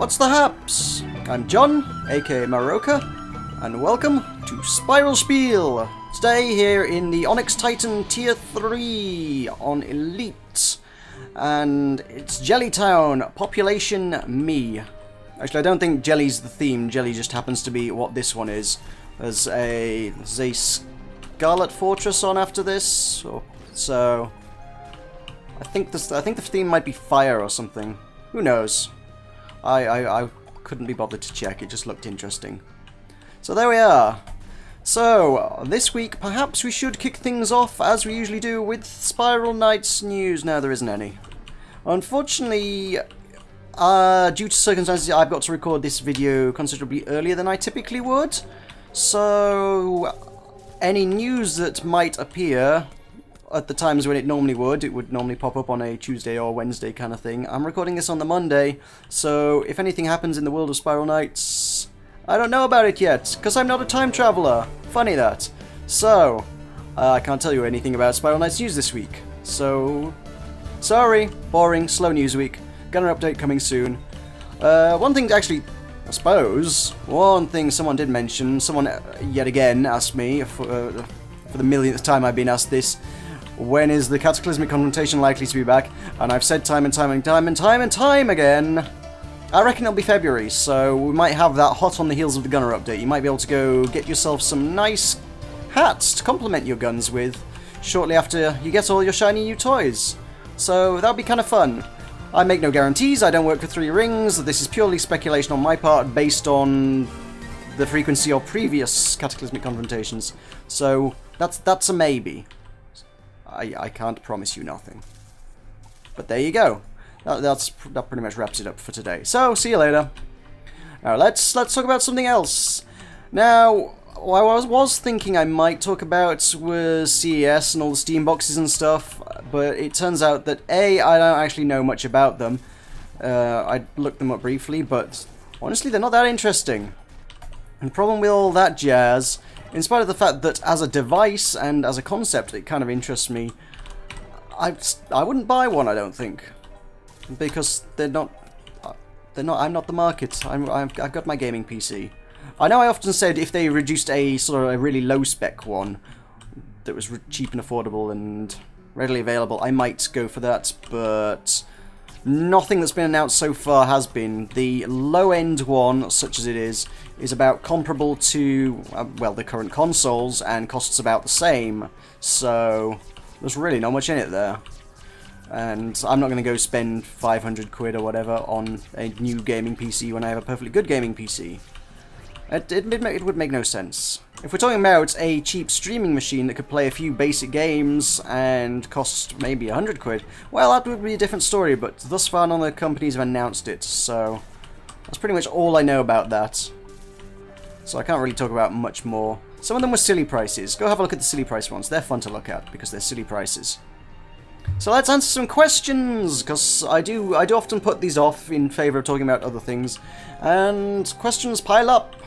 What's the haps? I'm John, aka Meroka, and welcome to Spiel. Today here in the Onyx Titan Tier 3 on Elite. And it's Jellytown, population me. Actually, I don't think Jelly's the theme, Jelly just happens to be what this one is. There's a Scarlet Fortress on after this, so I think the theme might be fire or something. Who knows? I couldn't be bothered to check, it just looked interesting. So there we are. So, this week perhaps we should kick things off as we usually do with Spiral Knight's news. No, there isn't any. Unfortunately, due to circumstances, I've got to record this video considerably earlier than I typically would. So, any news that might appear at the times when it would normally pop up on a Tuesday or Wednesday kind of thing. I'm recording this on the Monday, so if anything happens in the world of Spiral Knights, I don't know about it yet, because I'm not a time traveler. Funny that. So, I can't tell you anything about Spiral Knights news this week. So, sorry, boring, slow news week. Got an update coming soon. One thing actually, I suppose, one thing someone did mention, someone yet again asked me, for the millionth time I've been asked this, when is the Cataclysmic Confrontation likely to be back? And I've said time and time again, I reckon it'll be February, so we might have that hot on the heels of the Gunner update. You might be able to go get yourself some nice hats to complement your guns with shortly after you get all your shiny new toys. So that'll be kind of fun. I make no guarantees, I don't work for 3 rings, this is purely speculation on my part based on the frequency of previous Cataclysmic Confrontations. So that's a maybe. I can't promise you nothing. But there you go. That pretty much wraps it up for today. So, see you later. Now, let's talk about something else. Now, what I was thinking I might talk about was CES and all the Steam boxes and stuff, but it turns out that A, I don't actually know much about them. I looked them up briefly, but honestly, they're not that interesting. And the problem with all that jazz, in spite of the fact that as a device and as a concept it kind of interests me, I wouldn't buy one, I don't think. Because I'm not the market. I've got my gaming PC. I know I often said if they reduced a sort of a really low spec one that was cheap and affordable and readily available, I might go for that, but nothing that's been announced so far has been. The low-end one, such as it is about comparable to, well, the current consoles, and costs about the same. So, there's really not much in it there. And I'm not going to go spend 500 quid or whatever on a new gaming PC when I have a perfectly good gaming PC. It would make no sense. If we're talking about a cheap streaming machine that could play a few basic games and cost maybe 100 quid, well, that would be a different story, but thus far none of the companies have announced it, so that's pretty much all I know about that. So I can't really talk about much more. Some of them were silly prices. Go have a look at the silly price ones. They're fun to look at because they're silly prices. So let's answer some questions, because I do often put these off in favour of talking about other things, and questions pile up.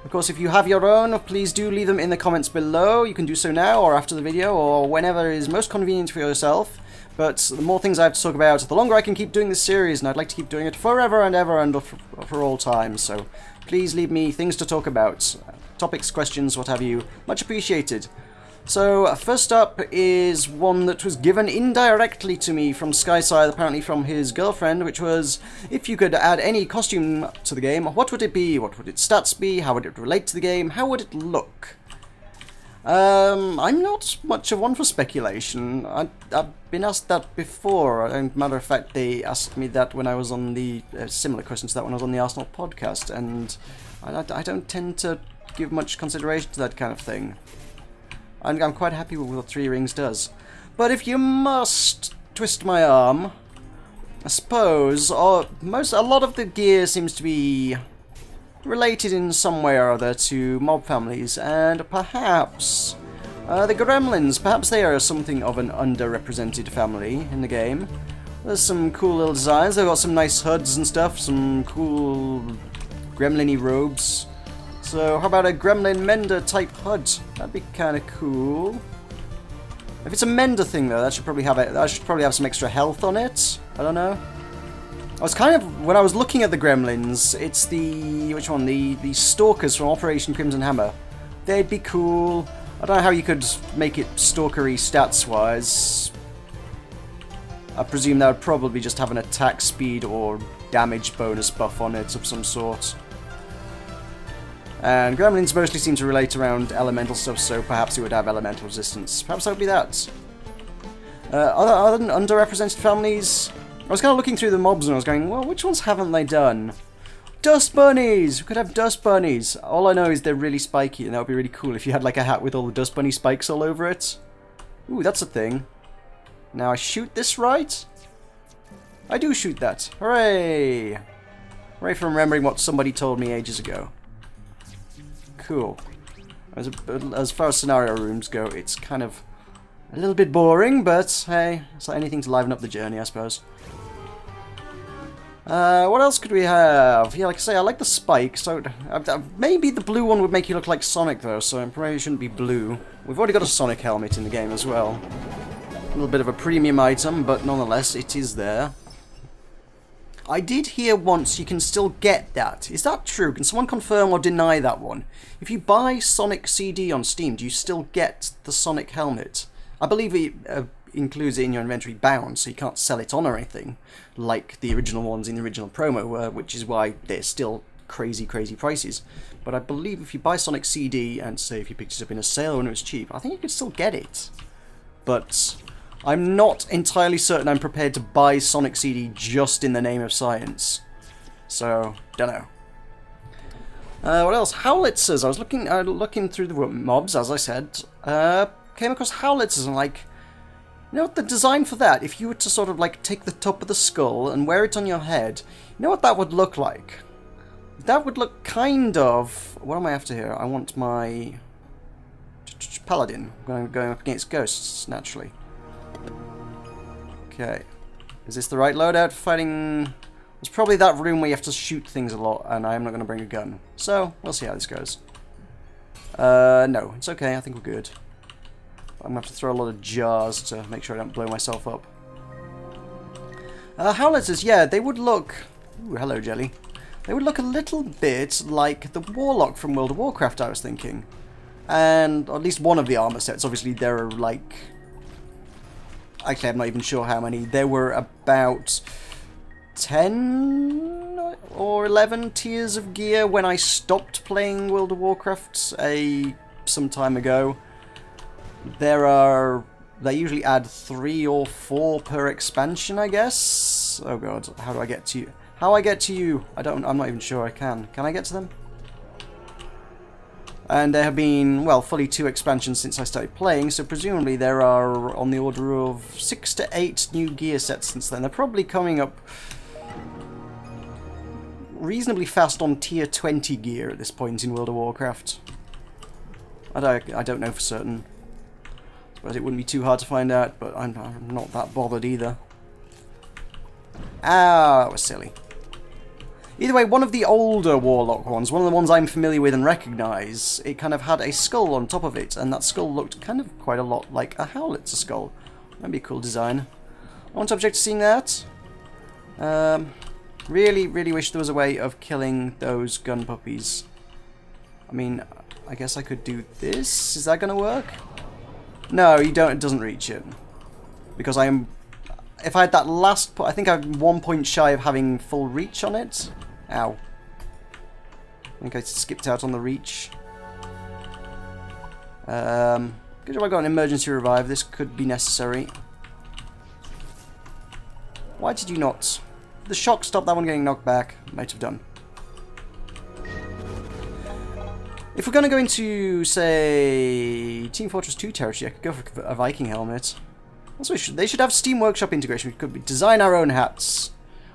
Of course, if you have your own, please do leave them in the comments below. You can do so now, or after the video, or whenever is most convenient for yourself. But the more things I have to talk about, the longer I can keep doing this series, and I'd like to keep doing it forever and ever and for all time. So please leave me things to talk about. Topics, questions, what have you. Much appreciated. So, first up is one that was given indirectly to me from Skyside, apparently from his girlfriend, which was, if you could add any costume to the game, what would it be? What would its stats be? How would it relate to the game? How would it look? I'm not much of one for speculation. I've been asked that before. As a matter of fact, they asked me that when I was on the, similar question to that when I was on the Arsenal podcast, and I don't tend to give much consideration to that kind of thing. I'm quite happy with what 3 Rings does. But if you must twist my arm, I suppose a lot of the gear seems to be related in some way or other to mob families, and perhaps the Gremlins, perhaps they are something of an underrepresented family in the game. There's some cool little designs, they've got some nice hoods and stuff, some cool gremlin-y robes. So how about a Gremlin Mender type HUD? That'd be kind of cool. If it's a Mender thing though, that should probably have some extra health on it. I don't know. I was kind of, when I was looking at the gremlins, it's the, which one? The stalkers from Operation Crimson Hammer. They'd be cool. I don't know how you could make it stalkery stats-wise. I presume that would probably just have an attack speed or damage bonus buff on it of some sort. And gremlins mostly seem to relate around elemental stuff, so perhaps it would have elemental resistance. Perhaps that would be that. Other than underrepresented families, I was kind of looking through the mobs and I was going, well, which ones haven't they done? Dust bunnies! We could have dust bunnies. All I know is they're really spiky, and that would be really cool if you had like a hat with all the dust bunny spikes all over it. Ooh, that's a thing. Now I shoot this right? I do shoot that. Hooray! Hooray for remembering what somebody told me ages ago. Cool. As far as scenario rooms go, it's kind of a little bit boring, but hey, it's like anything to liven up the journey, I suppose. What else could we have? Yeah, like I say, I like the spike, so maybe the blue one would make you look like Sonic, though, so it probably shouldn't be blue. We've already got a Sonic helmet in the game as well. A little bit of a premium item, but nonetheless, it is there. I did hear once you can still get that. Is that true? Can someone confirm or deny that one? If you buy Sonic CD on Steam, do you still get the Sonic helmet? I believe it includes it in your inventory bound, so you can't sell it on or anything, like the original ones in the original promo, which is why they're still crazy, crazy prices. But I believe if you buy Sonic CD, and say if you picked it up in a sale when it was cheap, I think you could still get it. But I'm not entirely certain I'm prepared to buy Sonic CD just in the name of science. So, don't know. What else? Howlitzers. I was looking through the mobs, as I said. Came across Howlitzers and like, you know what, the design for that, if you were to sort of like take the top of the skull and wear it on your head, you know what that would look like? That would look kind of... What am I after here? I want my... Paladin. Going up against ghosts, naturally. Okay. Is this the right loadout for fighting... It's probably that room where you have to shoot things a lot, and I'm not going to bring a gun. So, we'll see how this goes. No, it's okay, I think we're good. I'm going to have to throw a lot of jars to make sure I don't blow myself up. Howlitzers, yeah, they would look... Ooh, hello, Jelly. They would look a little bit like the Warlock from World of Warcraft, I was thinking. And at least one of the armor sets. Obviously, there are like... Actually, I'm not even sure how many. There were about 10 or 11 tiers of gear when I stopped playing World of Warcraft some time ago. They usually add 3 or 4 per expansion, I guess. Oh god, how do I get to you? How I get to you? I'm not even sure I can. Can I get to them? And there have been, well, fully 2 expansions since I started playing, so presumably there are on the order of 6 to 8 new gear sets since then. They're probably coming up reasonably fast on tier 20 gear at this point in World of Warcraft. I don't know for certain. But it wouldn't be too hard to find out, but I'm not that bothered either. Ah, that was silly. Either way, one of the older Warlock ones, one of the ones I'm familiar with and recognise, it kind of had a skull on top of it, and that skull looked kind of quite a lot like a Howlitzer skull. That'd be a cool design. I want to object to seeing that. Really, really wish there was a way of killing those gun puppies. I mean, I guess I could do this. Is that going to work? No, you don't. It doesn't reach it. Because I am... If I had that last... I think I'm 1 point shy of having full reach on it. Ow. I think I skipped out on the reach. Good job I got an emergency revive. This could be necessary. Why did you not... The shock stopped that one getting knocked back. Might have done. If we're going to go into, say, Team Fortress 2 territory, I could go for a Viking helmet. Also, they should have Steam Workshop integration. We could design our own hats.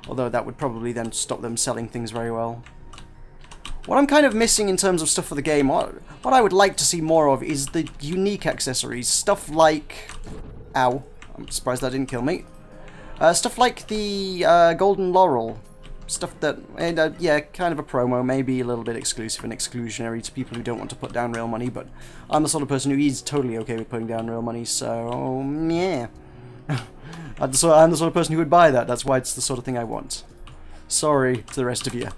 Although that would probably then stop them selling things very well. What I'm kind of missing in terms of stuff for the game, what I would like to see more of is the unique accessories. Stuff like... Ow. I'm surprised that didn't kill me. Stuff like the Golden Laurel. Stuff that, yeah, kind of a promo, maybe a little bit exclusive and exclusionary to people who don't want to put down real money, but I'm the sort of person who is totally okay with putting down real money, so, yeah. I'm the sort of person who would buy that, that's why it's the sort of thing I want. Sorry to the rest of you.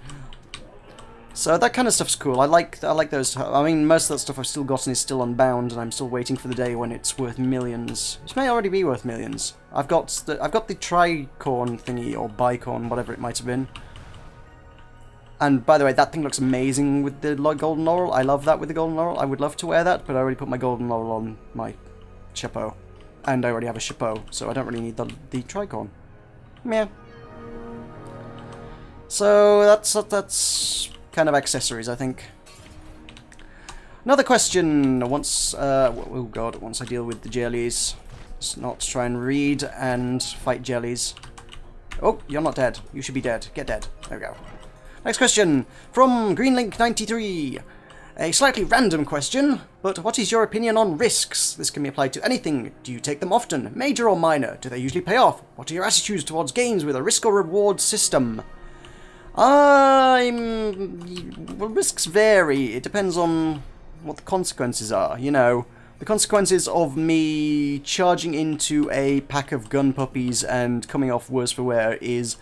So that kind of stuff's cool. I like those. I mean, most of that stuff I've still gotten is still unbound, and I'm still waiting for the day when it's worth millions. It may already be worth millions. I've got the tricorn thingy, or bicorn, whatever it might have been. And by the way, that thing looks amazing with the golden laurel. I love that with the golden laurel. I would love to wear that, but I already put my golden laurel on my chapeau. And I already have a chapeau, so I don't really need the tricorn. Meh. So that's kind of accessories, I think. Another question. Once oh god, once I deal with the jellies. Let's not try and read and fight jellies. Oh, you're not dead. You should be dead. Get dead. There we go. Next question from Greenlink93. A slightly random question, but what is your opinion on risks? This can be applied to anything. Do you take them often, major or minor? Do they usually pay off? What are your attitudes towards games with a risk or reward system? Well, risks vary. It depends on what the consequences are, you know. The consequences of me charging into a pack of gun puppies and coming off worse for wear is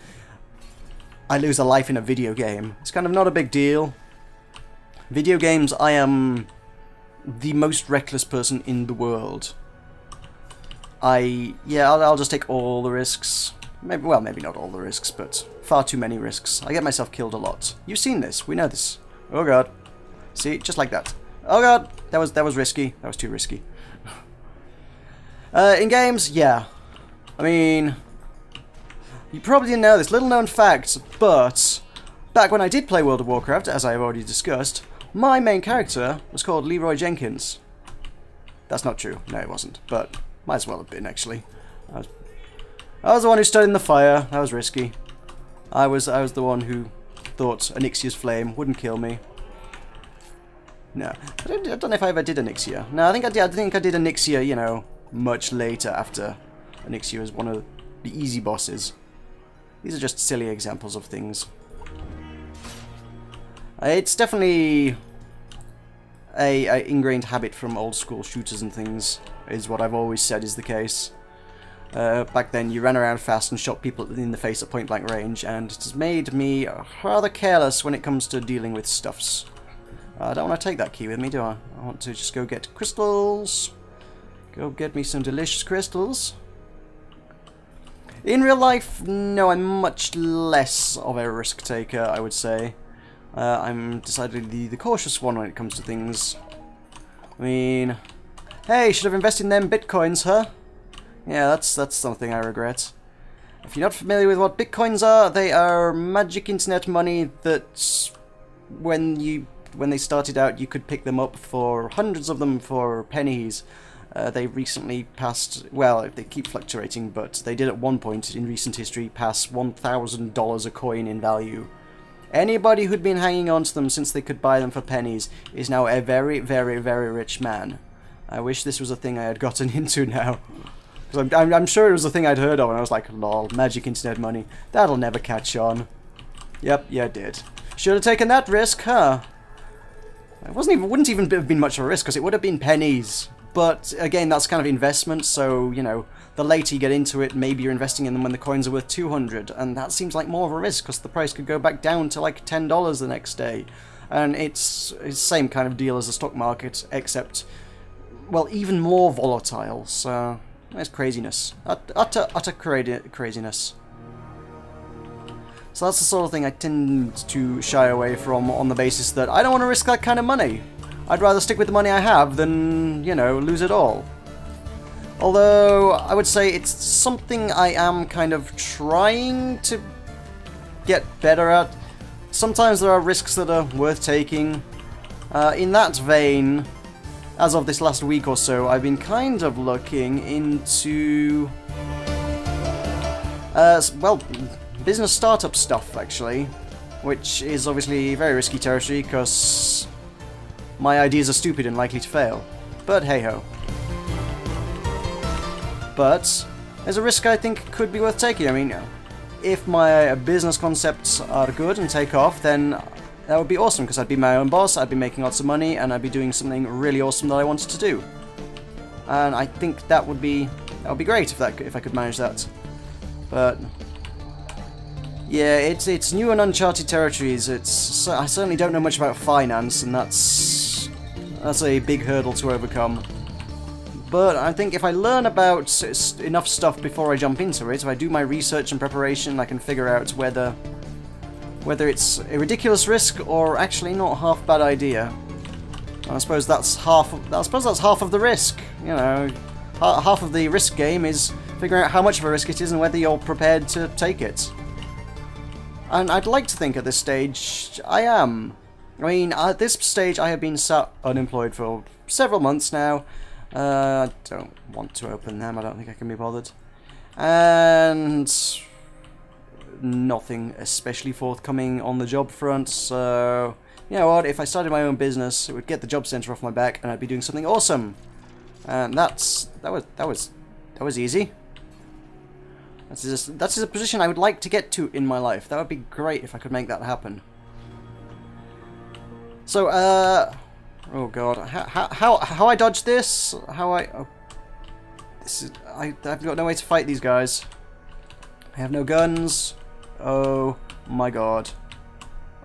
I lose a life in a video game. It's kind of not a big deal. Video games, I am the most reckless person in the world. I'll just take all the risks. Maybe not all the risks, but far too many risks. I get myself killed a lot. You've seen this. We know this. Oh god. See, just like that. Oh god, that was risky. That was too risky. In games, yeah. I mean, you probably didn't know this, little known fact, but back when I did play World of Warcraft, as I have already discussed, my main character was called Leroy Jenkins. That's not true. No, it wasn't. But might as well have been, actually. I was the one who stood in the fire. That was risky. I was the one who thought Onyxia's flame wouldn't kill me. No, I don't know if I ever did Onyxia. No, I think I did. I think I did Onyxia, you know, much later after Onyxia was one of the easy bosses. These are just silly examples of things. It's definitely a ingrained habit from old school shooters and things, is what I've always said is the case. Back then you ran around fast and shot people in the face at point blank range, and it has made me rather careless when it comes to dealing with stuffs. I don't want to take that key with me, do I? I want to just go get crystals. Go get me some delicious crystals. In real life, no, I'm much less of a risk taker, I would say. I'm decidedly the cautious one when it comes to things. I mean, hey, should have invested in them bitcoins, huh? Yeah, that's something I regret. If you're not familiar with what bitcoins are, they are magic internet money that when they started out you could pick them up for hundreds of them for pennies. They recently passed, well, they keep fluctuating, but they did at one point in recent history pass $1,000 a coin in value. Anybody who'd been hanging on to them since they could buy them for pennies is now a very, very, very rich man. I wish this was a thing I had gotten into now. Because I'm sure it was a thing I'd heard of, and I was like, lol, magic internet money. That'll never catch on. Yep, yeah, it did. Should have taken that risk, huh? It wouldn't even have been much of a risk, because it would have been pennies. But, again, that's kind of investment, so, you know, the later you get into it, maybe you're investing in them when the coins are worth 200, and that seems like more of a risk, because the price could go back down to, like, $10 the next day. And it's the same kind of deal as the stock market, except, well, even more volatile, so it's craziness. Utter craziness. So that's the sort of thing I tend to shy away from on the basis that I don't want to risk that kind of money. I'd rather stick with the money I have than, you know, lose it all. Although, I would say it's something I am kind of trying to get better at. Sometimes there are risks that are worth taking. In that vein, as of this last week or so, I've been kind of looking into, well, business startup stuff, actually, which is obviously very risky territory, because my ideas are stupid and likely to fail. But hey-ho. But there's a risk I think could be worth taking. I mean, if my business concepts are good and take off, then that would be awesome, because I'd be my own boss, I'd be making lots of money, and I'd be doing something really awesome that I wanted to do. And I think that would be great if I could manage that. But Yeah, it's new and uncharted territories. I certainly don't know much about finance, and that's a big hurdle to overcome. But I think if I learn about enough stuff before I jump into it, if I do my research and preparation, I can figure out whether it's a ridiculous risk or actually not half a bad idea. And I suppose that's half of the risk. You know, half of the risk game is figuring out how much of a risk it is and whether you're prepared to take it. And I'd like to think at this stage I am. I mean, at this stage I have been sat unemployed for several months now. I don't want to open them, I don't think I can be bothered. And nothing especially forthcoming on the job front, so you know what, if I started my own business, it would get the job centre off my back and I'd be doing something awesome. And that was easy. That's a position I would like to get to in my life. That would be great if I could make that happen. So, oh god, how I dodge this? I've got no way to fight these guys. I have no guns. Oh my god.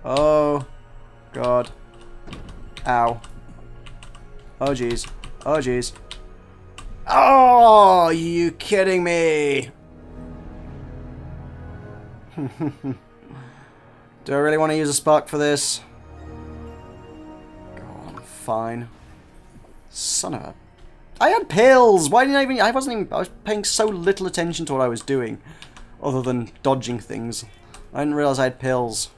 Oh god. Ow. Oh jeez. Oh jeez. Oh, are you kidding me? Do I really want to use a spark for this? Go on, fine. Son of a... I had pills! Why didn't I even... I was paying so little attention to what I was doing. Other than dodging things. I didn't realise I had pills.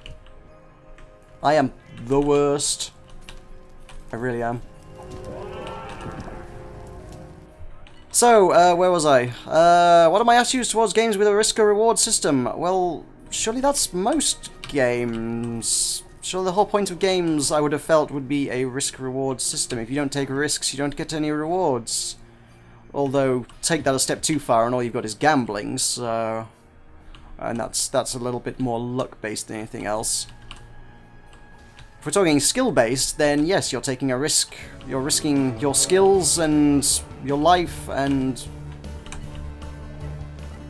I am the worst. I really am. So, where was I? What are my attitudes towards games with a risk or reward system? Well, surely that's most games. Surely the whole point of games, I would have felt, would be a risk-reward system. If you don't take risks, you don't get any rewards. Although, take that a step too far and all you've got is gambling, so... And that's a little bit more luck-based than anything else. If we're talking skill-based, then yes, you're taking a risk. You're risking your skills and your life and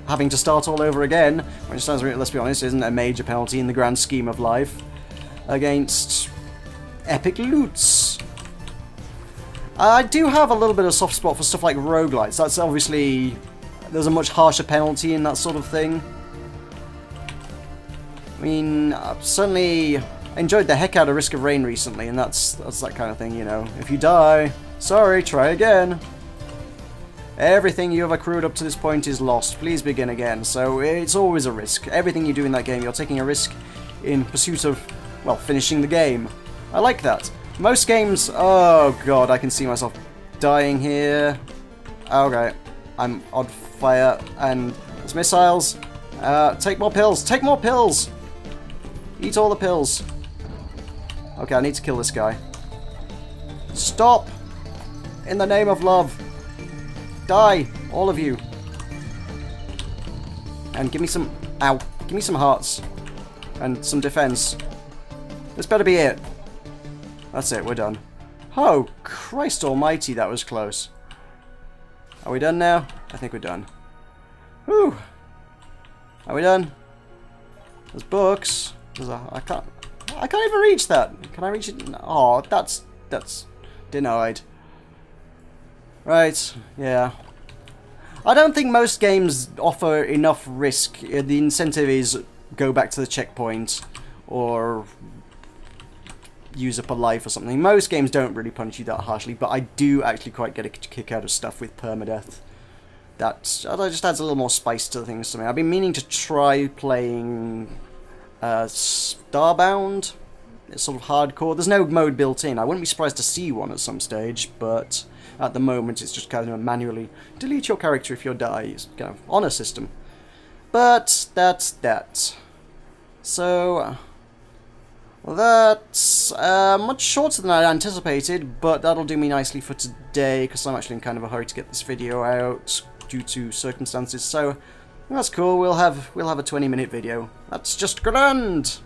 having to start all over again, which sounds, let's be honest, isn't a major penalty in the grand scheme of life, against epic loots. I do have a little bit of soft spot for stuff like roguelites. That's obviously... There's a much harsher penalty in that sort of thing. I mean, I've certainly enjoyed the heck out of Risk of Rain recently, and that's that kind of thing, you know. If you die, sorry, try again. Everything you have accrued up to this point is lost. Please begin again. So it's always a risk. Everything you do in that game, you're taking a risk in pursuit of, well, finishing the game. I like that. Most games... Oh, God, I can see myself dying here. Okay. I'm on fire, and there's missiles. Take more pills. Take more pills! Eat all the pills. Okay, I need to kill this guy. Stop! In the name of love. Die, all of you. And give me some... Ow. Give me some hearts. And some defense. This better be it. That's it, we're done. Oh, Christ almighty, that was close. Are we done now? I think we're done. Whew. Are we done? There's books. I can't even reach that. Can I reach it? Oh, that's denied. Right, yeah. I don't think most games offer enough risk. The incentive is go back to the checkpoint or use up a life or something. Most games don't really punish you that harshly, but I do actually quite get a kick out of stuff with permadeath. That just adds a little more spice to things to me. I've been meaning to try playing Starbound. It's sort of hardcore. There's no mode built in. I wouldn't be surprised to see one at some stage, but at the moment it's just kind of manually delete your character if you die. It's kind of honor system. But that's that. So... Well, that's much shorter than I anticipated, but that'll do me nicely for today, because I'm actually in kind of a hurry to get this video out due to circumstances, so that's cool. We'll have a 20-minute video. That's just grand!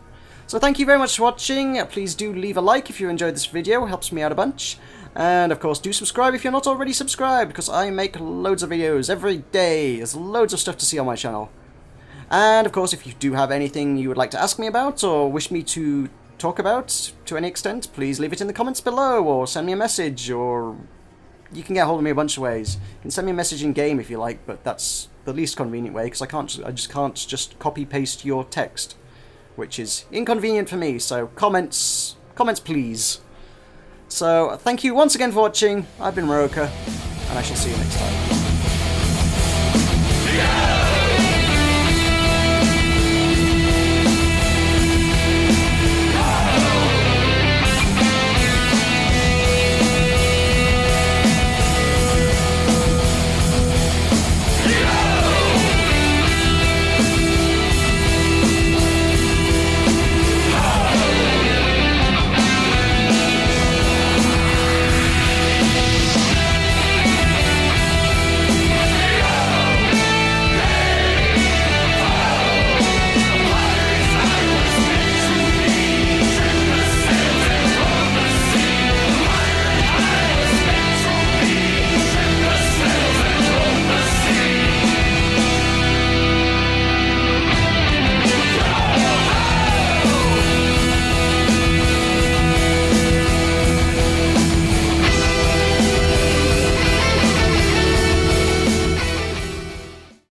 So thank you very much for watching. Please do leave a like if you enjoyed this video, it helps me out a bunch. And of course, do subscribe if you're not already subscribed, because I make loads of videos every day. There's loads of stuff to see on my channel. And of course, if you do have anything you would like to ask me about or wish me to talk about to any extent, please leave it in the comments below or send me a message, or you can get hold of me a bunch of ways. You can send me a message in game if you like, but that's the least convenient way because I just can't copy paste your text, which is inconvenient for me. So comments please. So thank you once again for watching. I've been Meroka, and I shall see you next time.